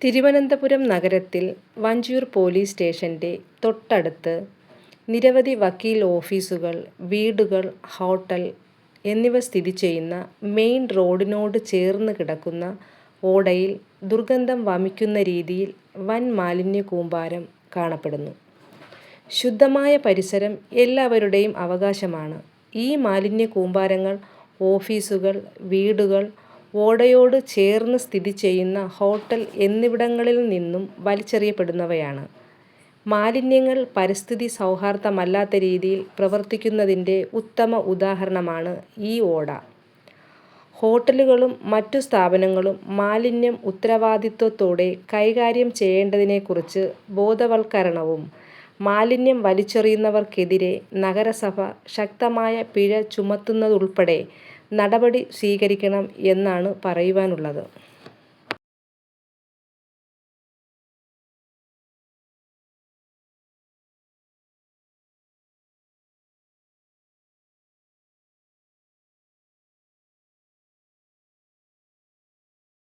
തിരുവനന്തപുരം നഗരത്തിൽ വഞ്ചിയൂർ പോലീസ് സ്റ്റേഷൻ്റെ തൊട്ടടുത്ത് നിരവധി വക്കീൽ ഓഫീസുകൾ, വീടുകൾ, ഹോട്ടൽ എന്നിവ സ്ഥിതി ചെയ്യുന്ന മെയിൻ റോഡിനോട് ചേർന്ന് കിടക്കുന്ന ഓടയിൽ ദുർഗന്ധം വമിക്കുന്ന രീതിയിൽ വൻ മാലിന്യ കൂമ്പാരം കാണപ്പെടുന്നു. ശുദ്ധമായ പരിസരം എല്ലാവരുടെയും അവകാശമാണ്. ഈ മാലിന്യ കൂമ്പാരങ്ങൾ ഓഫീസുകൾ, വീടുകൾ, ഓടയോട് ചേർന്ന് സ്ഥിതി ചെയ്യുന്ന ഹോട്ടൽ എന്നിവിടങ്ങളിൽ നിന്നും വലിച്ചെറിയപ്പെടുന്നവയാണ്. മാലിന്യങ്ങൾ പരിസ്ഥിതി സൗഹാർദ്ദമല്ലാത്ത രീതിയിൽ പ്രവർത്തിക്കുന്നതിൻ്റെ ഉത്തമ ഉദാഹരണമാണ് ഈ ഓട. ഹോട്ടലുകളും മറ്റു സ്ഥാപനങ്ങളും മാലിന്യം ഉത്തരവാദിത്വത്തോടെ കൈകാര്യം ചെയ്യേണ്ടതിനെക്കുറിച്ച് ബോധവൽക്കരണവും മാലിന്യം വലിച്ചെറിയുന്നവർക്കെതിരെ നഗരസഭ ശക്തമായ പിഴ ചുമത്തുന്നതുൾപ്പെടെ നടപടി സ്വീകരിക്കണം എന്നാണ് പറയുവാനുള്ളത്.